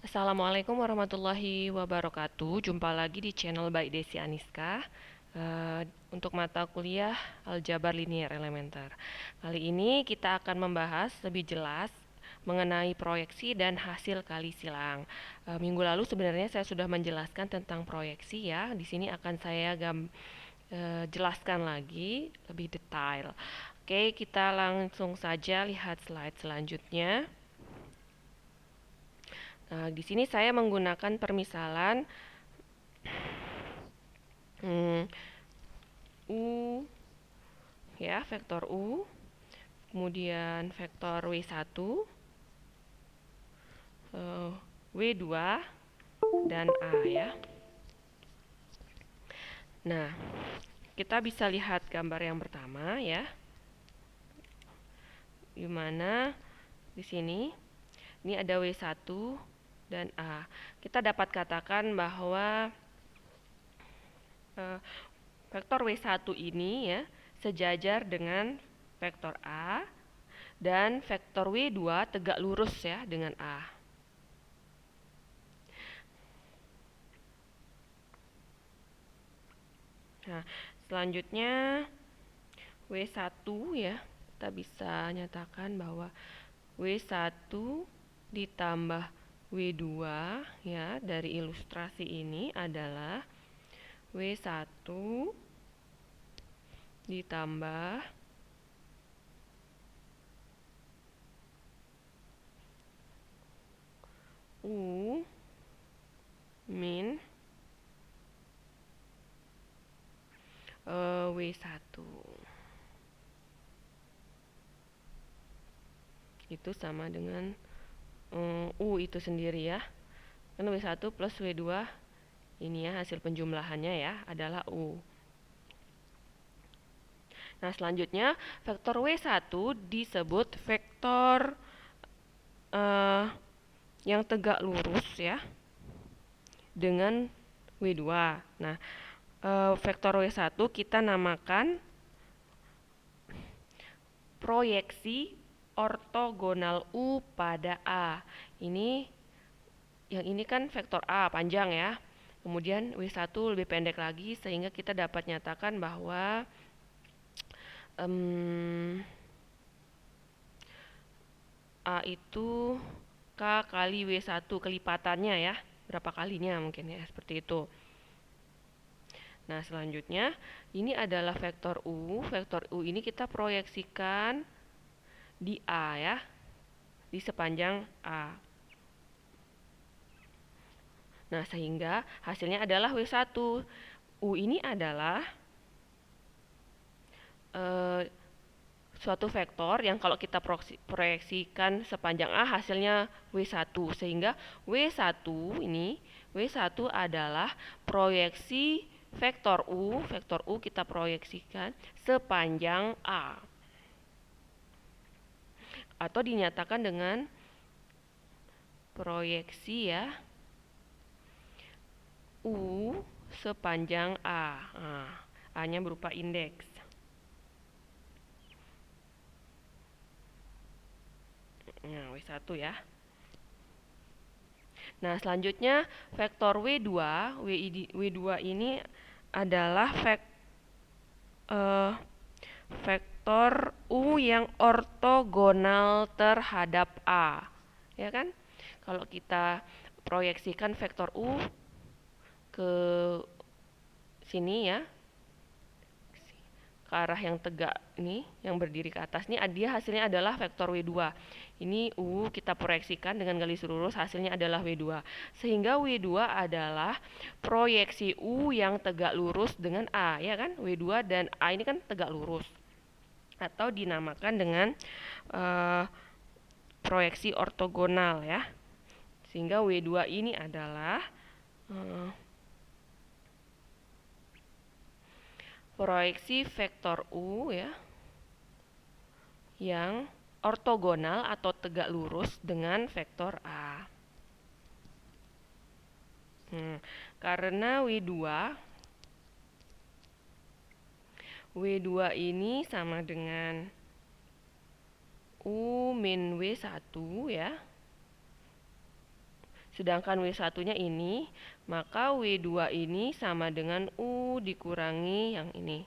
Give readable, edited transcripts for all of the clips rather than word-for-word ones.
Assalamualaikum warahmatullahi wabarakatuh. Jumpa lagi di channel by Desi Aniska untuk mata kuliah Aljabar Linear Elementer. Kali ini kita akan membahas lebih jelas mengenai proyeksi dan hasil kali silang. Minggu lalu sebenarnya saya sudah menjelaskan tentang proyeksi ya. Di sini akan saya jelaskan lagi lebih detail. Oke, kita langsung saja lihat slide selanjutnya. Nah, di sini saya menggunakan permisalan U ya, vektor U, kemudian vektor W1, W2 dan A ya. Nah, kita bisa lihat gambar yang pertama ya. Di mana di sini ini ada W1 dan A. Kita dapat katakan bahwa vektor W1 ini ya sejajar dengan vektor A dan vektor W2 tegak lurus ya dengan A. Nah, selanjutnya W1 ya, kita bisa nyatakan bahwa W1 ditambah W2 ya, dari ilustrasi ini adalah W1 ditambah U min W1. Itu sama dengan U itu sendiri ya. Kan W1 plus W2 ini ya hasil penjumlahannya ya adalah U. Nah, selanjutnya vektor W1 disebut vektor yang tegak lurus ya dengan W2. Nah, vektor W1 kita namakan proyeksi ortogonal U pada A. Yang ini kan vektor A panjang ya. Kemudian W1 lebih pendek lagi sehingga kita dapat nyatakan bahwa A itu K kali W1 kelipatannya ya. Berapa kalinya mungkin ya, seperti itu. Nah, selanjutnya ini adalah vektor U. Vektor U ini kita proyeksikan di A ya, di sepanjang A. Nah, sehingga hasilnya adalah W1. U ini adalah suatu vektor yang kalau kita proyeksikan sepanjang A hasilnya W1. Sehingga W1 adalah proyeksi vektor U kita proyeksikan sepanjang A. Atau dinyatakan dengan proyeksi ya U sepanjang A. Nah, A-nya berupa indeks. Nah, W1 ya. Nah, selanjutnya vektor W2 ini adalah vektor U yang ortogonal terhadap A. Ya kan? Kalau kita proyeksikan vektor U ke sini ya, ke arah yang tegak ini, yang berdiri ke atas ini, dia hasilnya adalah vektor W2. Ini U kita proyeksikan dengan garis lurus, hasilnya adalah W2. Sehingga W2 adalah proyeksi U yang tegak lurus dengan A, ya kan? W2 dan A ini kan tegak lurus. Atau dinamakan dengan proyeksi ortogonal ya. Sehingga W2 ini adalah proyeksi vektor U ya yang ortogonal atau tegak lurus dengan vektor A. Karena W2 ini sama dengan U min W1 ya. Sedangkan W1-nya ini, maka W2 ini sama dengan U dikurangi yang ini.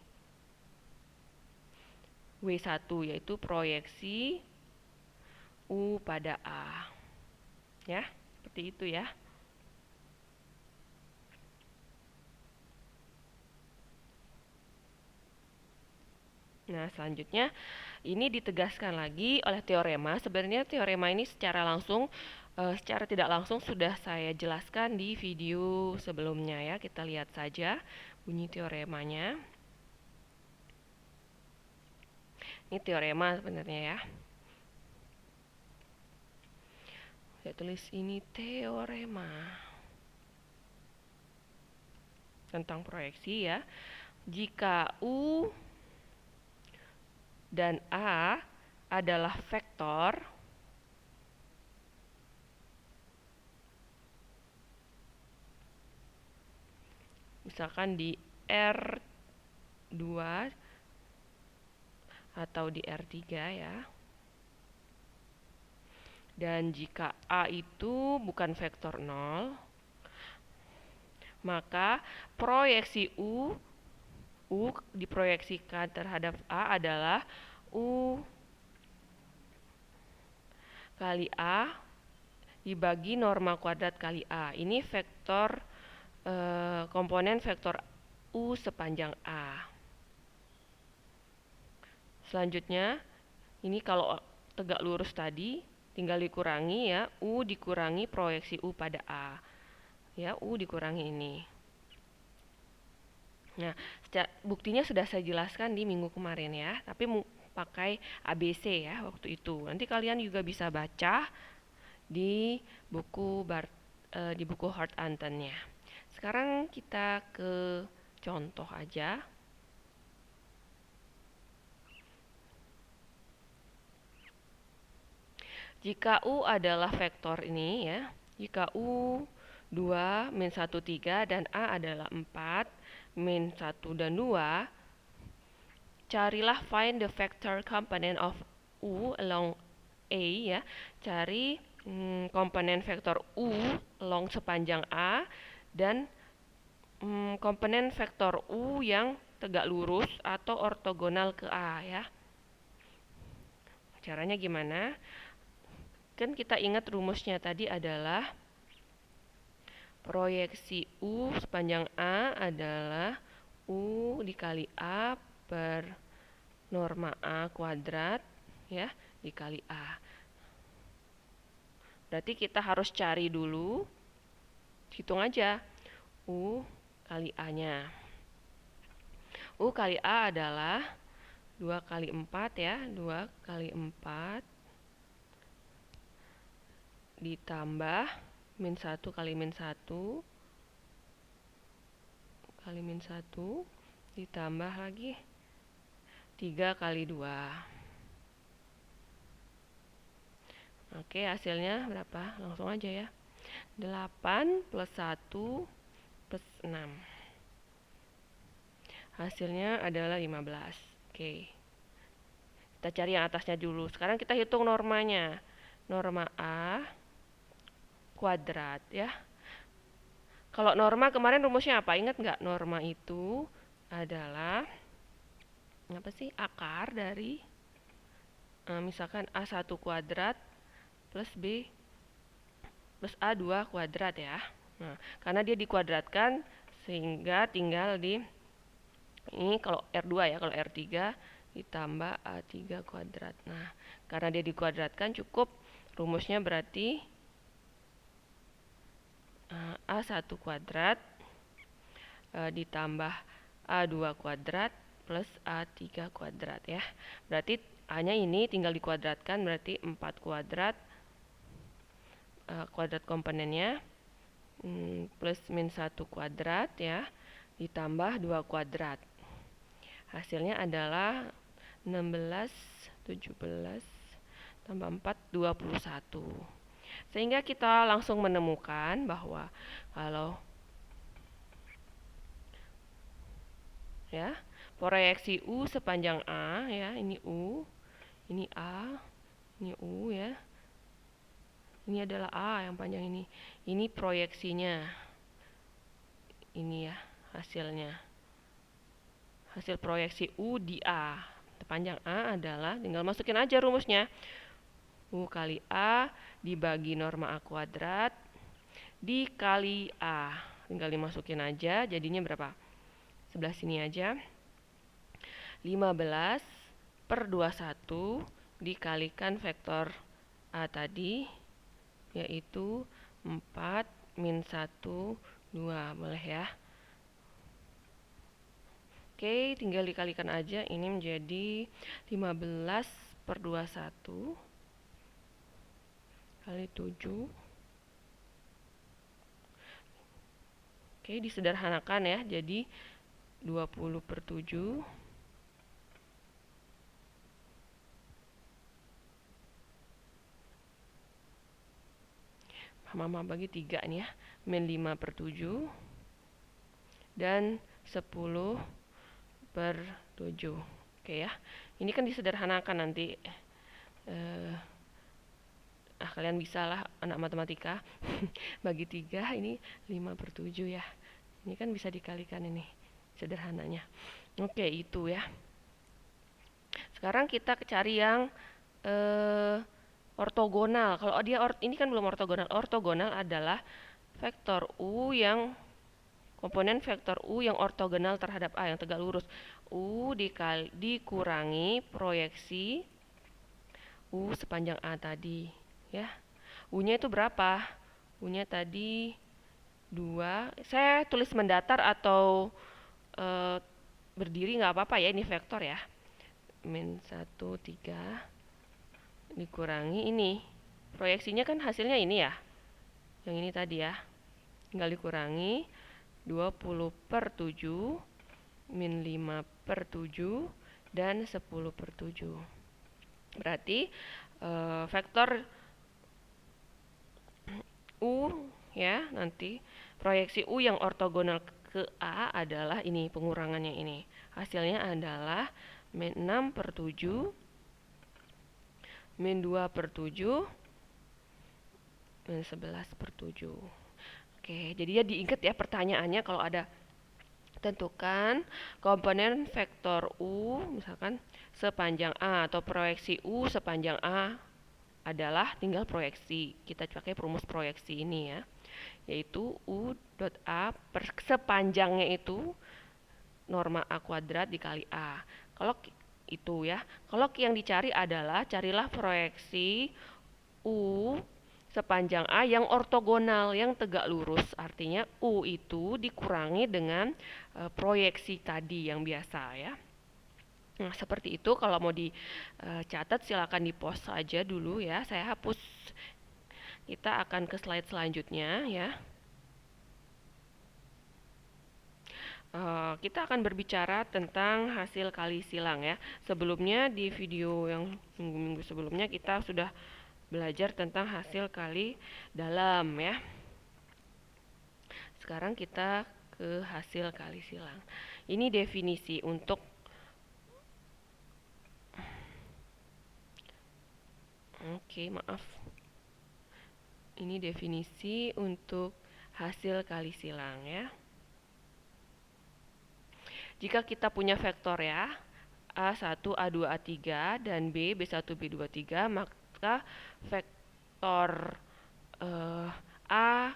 W1 yaitu proyeksi U pada A. Ya, seperti itu ya. Nah, selanjutnya ini ditegaskan lagi oleh teorema. Sebenarnya teorema ini secara tidak langsung sudah saya jelaskan di video sebelumnya ya. Kita lihat saja bunyi teoremanya. Ini teorema sebenarnya ya. Saya tulis ini teorema tentang proyeksi ya. Jika U dan A adalah vektor, misalkan di R2 atau di R3 ya. Dan jika A itu bukan vektor 0, maka proyeksi U diproyeksikan terhadap A adalah U kali A dibagi norma kuadrat kali A. Ini vektor komponen vektor U sepanjang A. Selanjutnya, ini kalau tegak lurus tadi tinggal dikurangi ya, U dikurangi proyeksi U pada A. Ya, U dikurangi ini. Nah, buktinya sudah saya jelaskan di minggu kemarin ya, tapi pakai ABC ya waktu itu. Nanti kalian juga bisa baca di buku Hart Anton-nya. Sekarang kita ke contoh aja. Jika U adalah vektor ini ya, jika U 2, min 1, 3 dan A adalah 4, min 1 dan 2, carilah find the vector component of U along A ya. Cari komponen vektor U along sepanjang A dan komponen vektor U yang tegak lurus atau ortogonal ke A ya. Caranya gimana? Kan kita ingat rumusnya tadi adalah proyeksi U sepanjang A adalah U dikali A per norma A kuadrat ya dikali A. Berarti kita harus cari dulu, hitung aja U kali A-nya. U kali A adalah 2 kali 4 ya, 2 kali 4 ditambah min 1 kali min 1 kali min 1 ditambah lagi 3 kali 2. Oke, hasilnya berapa? Langsung aja ya. 8 plus 1 plus 6. Hasilnya adalah 15. Oke. Kita cari yang atasnya dulu. Sekarang kita hitung normanya. Norma A kuadrat ya. Kalau norma kemarin rumusnya apa? Ingat nggak? Norma itu adalah apa sih? Akar dari misalkan A1 kuadrat plus B plus A2 kuadrat ya. Nah, karena dia dikuadratkan sehingga tinggal di ini kalau R2 ya, kalau R3 ditambah A3 kuadrat. Nah, karena dia dikuadratkan cukup rumusnya berarti A1 kuadrat ditambah A2 kuadrat plus A3 kuadrat ya. Berarti A-nya ini tinggal dikuadratkan, berarti 4 kuadrat kuadrat komponennya plus min 1 kuadrat ya ditambah 2 kuadrat. Hasilnya adalah 16, 17 tambah 4, 21. Sehingga kita langsung menemukan bahwa kalau ya, proyeksi U sepanjang A ya, ini U, ini A, ini U ya. Ini adalah A yang panjang ini. Ini proyeksinya. Ini ya hasilnya. Hasil proyeksi U di A. Panjang A adalah, tinggal masukin aja rumusnya. U kali A dibagi norma A kuadrat dikali A. Tinggal dimasukin aja, jadinya berapa? Sebelah sini aja. 15 per 21 dikalikan vektor A tadi, yaitu 4 min 1, 2. Boleh ya? Oke, tinggal dikalikan aja. Ini menjadi 15 per 21 kali 7. Oke, disederhanakan ya. Jadi 20 per 7. Mama bagi 3 nih ya. Min 5 per 7. Dan 10 per 7. Oke ya. Ini kan disederhanakan nanti. Kalian bisa lah anak matematika. Bagi 3 ini 5 per 7 ya. Ini kan bisa dikalikan ini sederhananya. Oke, itu ya. Sekarang kita cari yang ortogonal. Kalau dia ini kan belum ortogonal. Ortogonal adalah vektor U yang komponen vektor U yang ortogonal terhadap A, yang tegak lurus. U dikurangi proyeksi U sepanjang A tadi ya. U-nya itu berapa? U-nya tadi 2. Saya tulis mendatar atau berdiri nggak apa-apa ya, ini vektor ya. Min 1, 3 dikurangi ini. Proyeksinya kan hasilnya ini ya. Yang ini tadi ya. Tinggal dikurangi 20 per 7 min 5 per 7 dan 10 per 7. Berarti vektor U ya, nanti proyeksi U yang ortogonal ke A adalah ini, pengurangannya ini. Hasilnya adalah min 6 per 7 min 2 per 7 min 11 per 7. Oke, jadi ya diingat ya pertanyaannya kalau ada. Tentukan komponen vektor U misalkan sepanjang A, atau proyeksi U sepanjang A adalah tinggal proyeksi. Kita pakai rumus proyeksi ini ya. Yaitu U dot A per sepanjangnya itu norma A kuadrat dikali A. Kalau itu ya. Kalau yang dicari adalah carilah proyeksi U sepanjang A yang ortogonal, yang tegak lurus. Artinya U itu dikurangi dengan proyeksi tadi yang biasa ya. Nah, seperti itu. Kalau mau dicatat silakan di-pause aja dulu ya. Saya hapus. Kita akan ke slide selanjutnya ya. Kita akan berbicara tentang hasil kali silang ya. Sebelumnya di video yang minggu-minggu sebelumnya kita sudah belajar tentang hasil kali dalam ya. Sekarang kita ke hasil kali silang. Ini definisi untuk maaf. Ini definisi untuk hasil kali silang ya. Jika kita punya vektor ya, A1, A2, A3 dan B, B1, B2, B3, maka vektor A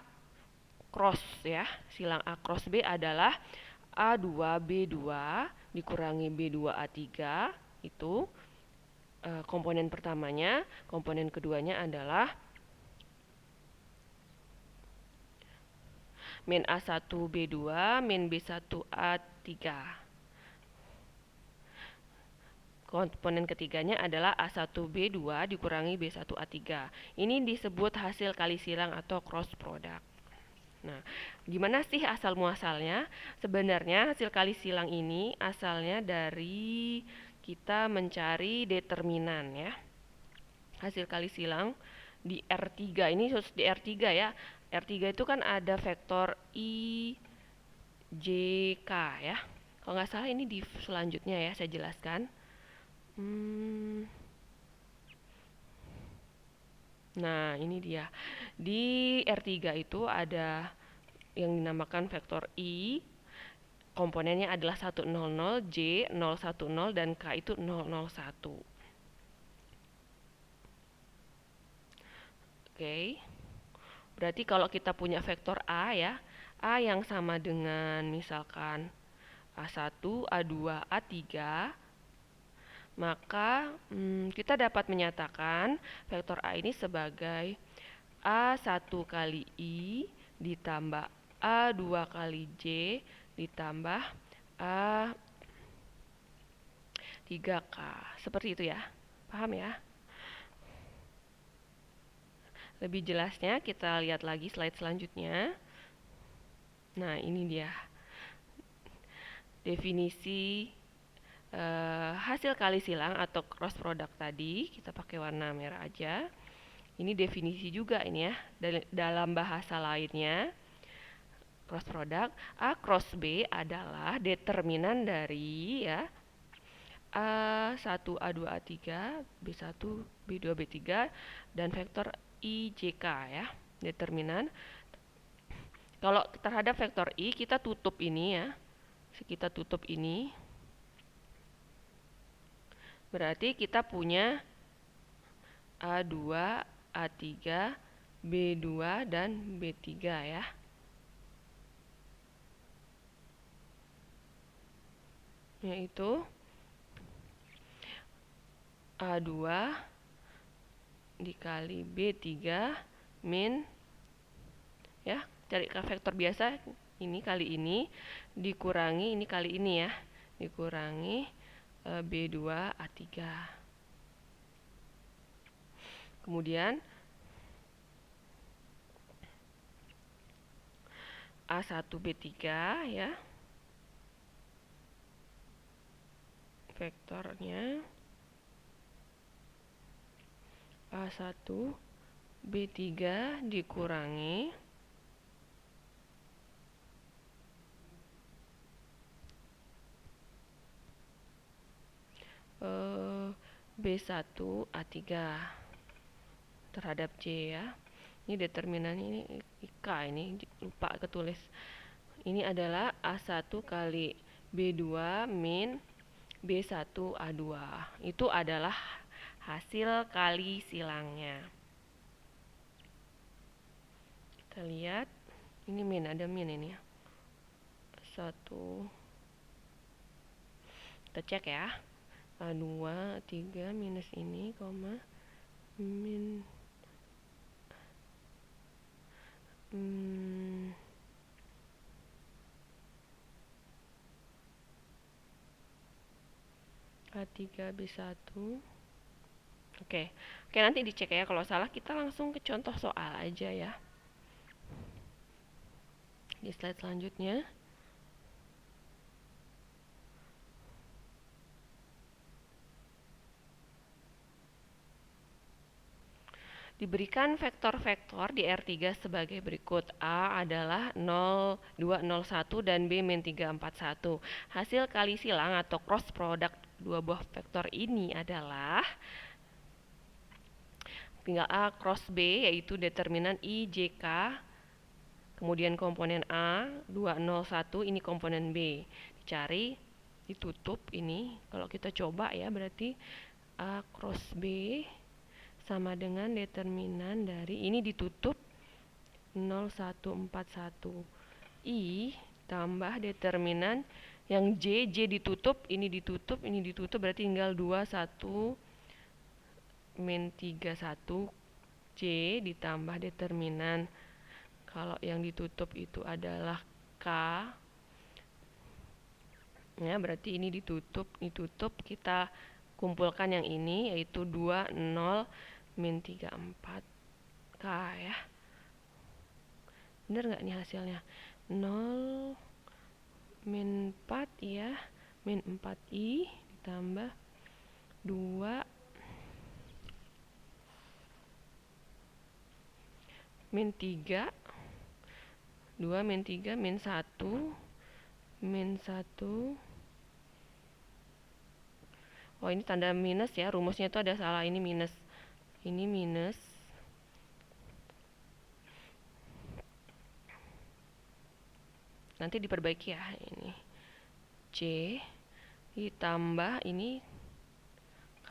cross ya, silang A cross B adalah A2, B2 dikurangi B2, A3. Itu komponen pertamanya. Komponen keduanya adalah min A1, B2 min B1, A3. Komponen ketiganya adalah A1, B2 dikurangi B1, A3. Ini disebut hasil kali silang atau cross product. Nah, gimana sih asal muasalnya? Sebenarnya hasil kali silang ini asalnya dari kita mencari determinan ya. Hasil kali silang di R3, ini khusus di R3 ya. R3 itu kan ada vektor I, J, K ya. Kalau nggak salah ini di selanjutnya ya saya jelaskan. Nah, ini dia. Di R3 itu ada yang dinamakan vektor I. Komponennya adalah 100, J 010, dan K itu 001. Oke. Berarti kalau kita punya vektor A ya, A yang sama dengan misalkan A1, A2, A3, maka kita dapat menyatakan vektor A ini sebagai A1 kali I ditambah A2 kali J ditambah A3K. Seperti itu ya. Paham ya? Lebih jelasnya kita lihat lagi slide selanjutnya. Nah, ini dia definisi hasil kali silang atau cross product tadi. Kita pakai warna merah aja. Ini definisi juga ini ya. Dalam bahasa lainnya, cross product A cross B adalah determinan dari ya A1, A2, A3, B1, B2, B3 dan vektor IJK ya. Determinan. Kalau terhadap vektor I kita tutup ini ya. Kita tutup ini. Berarti kita punya A2, A3, B2 dan B3 ya. Yaitu A2 dikali B3 min ya, cari vektor biasa ini kali ini dikurangi ini kali ini ya, dikurangi B2 A3. Kemudian A1 B3 ya. Vektornya A1 B3 dikurangi B1 A3 terhadap J ya. Ini determinannya ini K, ini lupa ketulis. Ini adalah A1 kali B2 min B1 A2. Itu adalah hasil kali silangnya. Kita lihat, ini min, ada min ini ya. 1. Kita cek ya. A2, A3 minus ini, koma, min A3 B1. Oke, nanti dicek ya. Kalau salah kita langsung ke contoh soal aja ya. Di slide selanjutnya. Diberikan vektor-vektor di R3 sebagai berikut. A adalah 0, 2, 0, 1 dan B min 3, 4, 1. Hasil kali silang atau cross product dua buah vektor ini adalah tinggal A cross B, yaitu determinan I, J, K. Kemudian komponen A 201, ini komponen B. Dicari, ditutup ini. Kalau kita coba ya, berarti A cross B sama dengan determinan dari ini ditutup 0141 I tambah determinan yang J ditutup, ini ditutup, ini ditutup, berarti tinggal 21 min 31 J ditambah determinan. Kalau yang ditutup itu adalah K ya, berarti ini ditutup, kita kumpulkan yang ini yaitu 20 min 34 K ya. Bener nggak nih hasilnya? 0 min 4 ya, min 4I ditambah 2 min 3, 2 min 3 min 1 min 1. Oh, ini tanda minus ya, rumusnya itu ada salah, ini minus, ini minus nanti diperbaiki ya. Ini C ditambah ini K.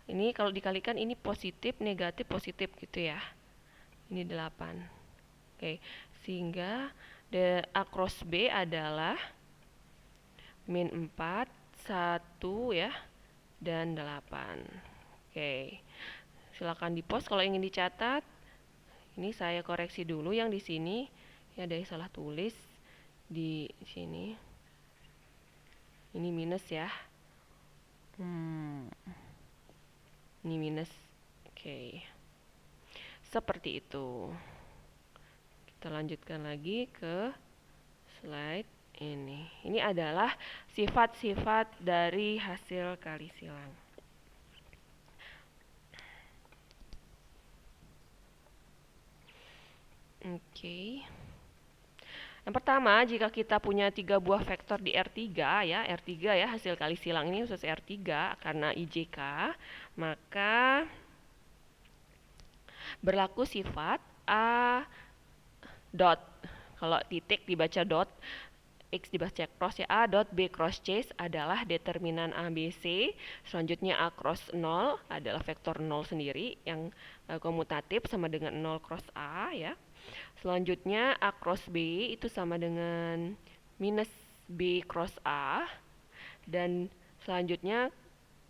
Ini kalau dikalikan ini positif, negatif, positif gitu ya. Ini 8. Oke, sehingga A cross B adalah min 4, 1 ya, dan 8. Oke, silakan di-post kalau ingin dicatat. Ini saya koreksi dulu yang di sini. Ya, ada yang salah tulis di sini. Ini minus ya. Ini minus. Oke. Seperti itu. Kita lanjutkan lagi ke slide ini. Ini adalah sifat-sifat dari hasil kali silang. Oke. Yang pertama, jika kita punya 3 buah vektor di R3 ya, R3 ya, hasil kali silang ini khusus R3 karena IJK, maka berlaku sifat A dot, kalau titik dibaca dot, X dibaca cross ya, A dot B cross C adalah determinan ABC. Selanjutnya A cross 0 adalah vektor 0 sendiri yang komutatif sama dengan 0 cross A ya. Selanjutnya A cross B itu sama dengan minus B cross A. Dan selanjutnya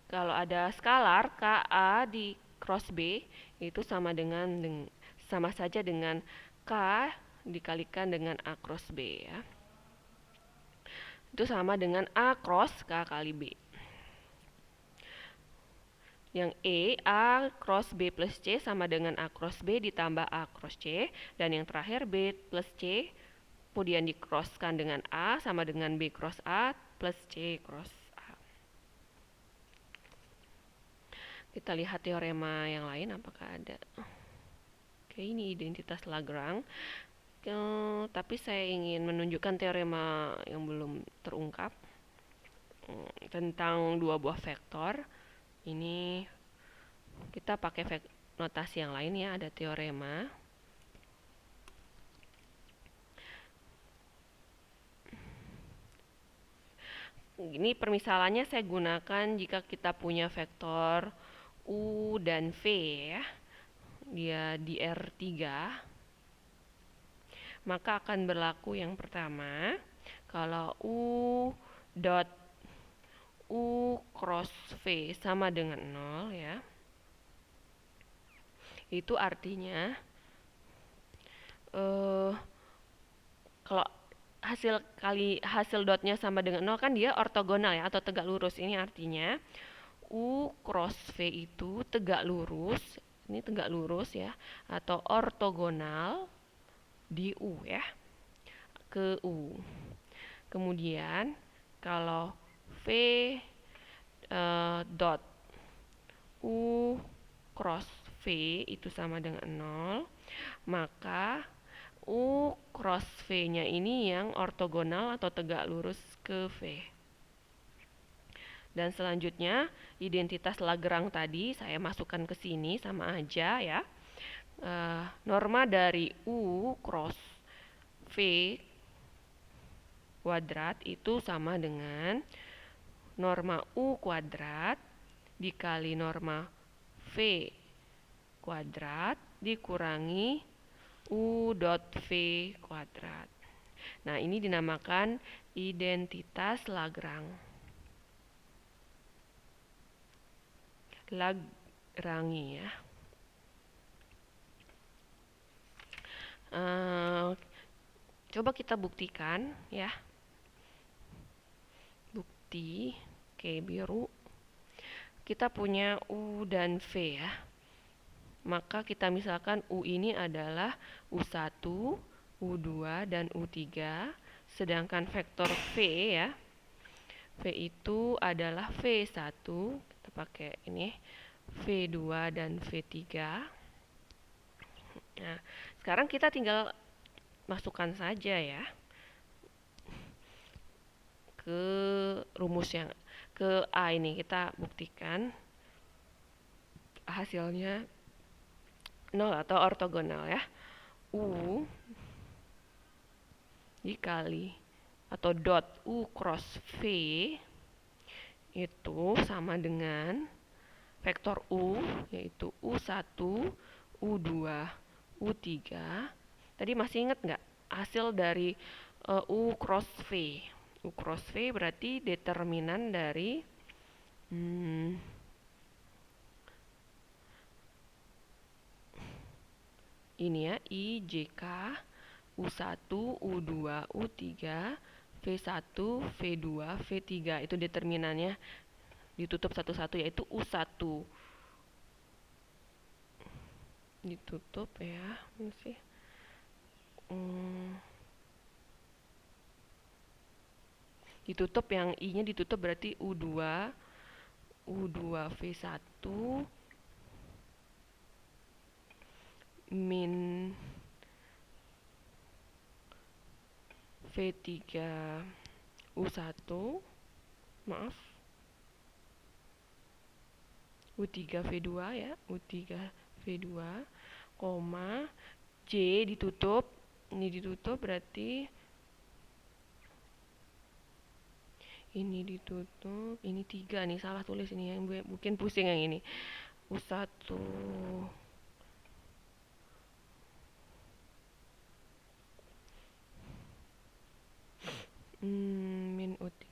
kalau ada skalar KA di cross B itu sama saja dengan K dikalikan dengan A cross B ya. Itu sama dengan A cross K kali B. Yang A cross B plus C sama dengan A cross B ditambah A cross C. Dan yang terakhir B plus C kemudian di-crosskan dengan A sama dengan B cross A plus C cross A. Kita lihat teorema yang lain apakah ada. Oke, ini identitas Lagrange. Tapi saya ingin menunjukkan teorema yang belum terungkap tentang dua buah vektor. Ini kita pakai notasi yang lain ya, ada teorema. Ini permisalannya saya gunakan jika kita punya vektor U dan V ya. Dia di R3. Maka akan berlaku yang pertama, kalau U dot U cross V sama dengan 0 ya. Itu artinya kalau hasil dotnya sama dengan 0 kan dia ortogonal ya atau tegak lurus. Ini artinya U cross V itu tegak lurus, ini tegak lurus ya, atau ortogonal di U ya, ke U. Kemudian kalau V dot U cross V itu sama dengan 0, maka U cross V-nya ini yang ortogonal atau tegak lurus ke V. Dan selanjutnya identitas Lagrange tadi saya masukkan ke sini sama aja ya. Norma dari U cross V kuadrat itu sama dengan norma U kuadrat dikali norma V kuadrat dikurangi U dot V kuadrat. Nah, ini dinamakan identitas Lagrange. Lagrange ya. Coba kita buktikan ya. Bukti, oke biru. Kita punya U dan V ya. Maka kita misalkan U ini adalah U1, U2, dan U3. Sedangkan vektor V ya. V itu adalah V1. Kita pakai ini. V2 dan V3. Nah, sekarang kita tinggal masukkan saja ya. Ke rumus yang ke A ini kita buktikan hasilnya 0 atau ortogonal ya. U dikali atau dot U cross V itu sama dengan vektor U, yaitu U1, U2, U3. Tadi masih ingat nggak hasil dari U cross V? U cross V berarti determinan dari ini ya, I, J, K, U1, U2, U3, V1, V2, V3. Itu determinannya ditutup satu-satu, yaitu U1. Ditutup ya, masih. Ditutup, yang I-nya ditutup berarti U2, U2 V1 min V3 U1, maaf, U3 V2 ya, U3 V2, koma, J ditutup, ini ditutup berarti ini ditutup, ini 3 nih, salah tulis ini, yang mungkin pusing yang ini. U1 min U3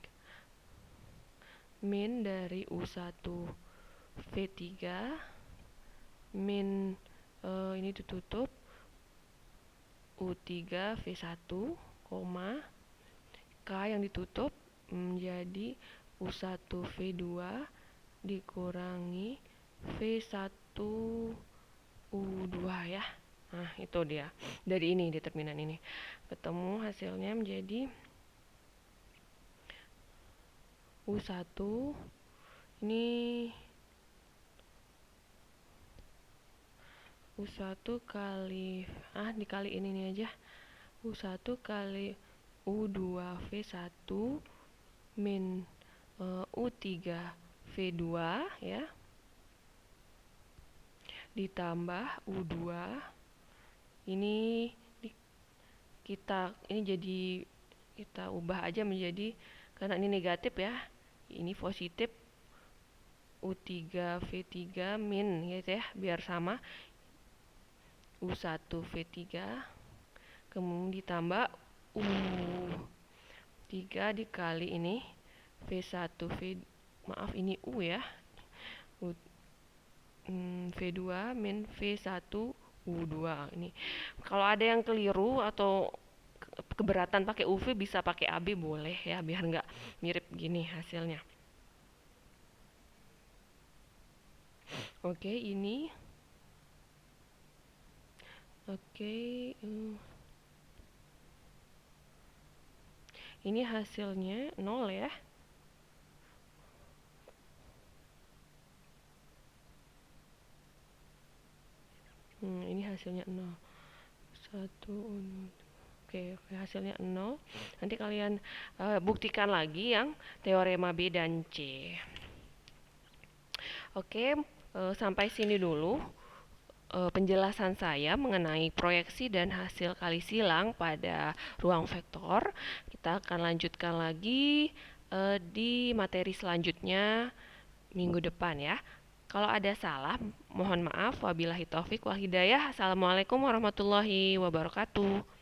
min dari U1 V3 min ini ditutup U3 V1, koma, K yang ditutup menjadi U1 V2 dikurangi V1 U2 ya. Nah, itu dia. Dari ini determinan ini. Ketemu hasilnya menjadi U1 ini U1 kali dikali ini nih aja. U1 kali U2 V1 min U3 V2 ya, ditambah U2 ini jadi kita ubah aja menjadi, karena ini negatif ya, ini positif, U3 V3 min gitu ya, biar sama, U1 V3 kemudian ditambah U3 dikali ini V1 maaf ini U ya, V2 min V1 U2. Ini kalau ada yang keliru atau keberatan pakai UV bisa pakai AB boleh ya, biar nggak mirip gini hasilnya. Oke, ini ini hasilnya 0 ya. Ini hasilnya 0. 1 Oke, hasilnya 0. Nanti kalian buktikan lagi yang teorema B dan C. Oke, sampai sini dulu penjelasan saya mengenai proyeksi dan hasil kali silang pada ruang vektor. Kita akan lanjutkan lagi di materi selanjutnya minggu depan ya. Kalau ada salah, mohon maaf. Wabillahi taufik wal hidayah. Assalamualaikum warahmatullahi wabarakatuh.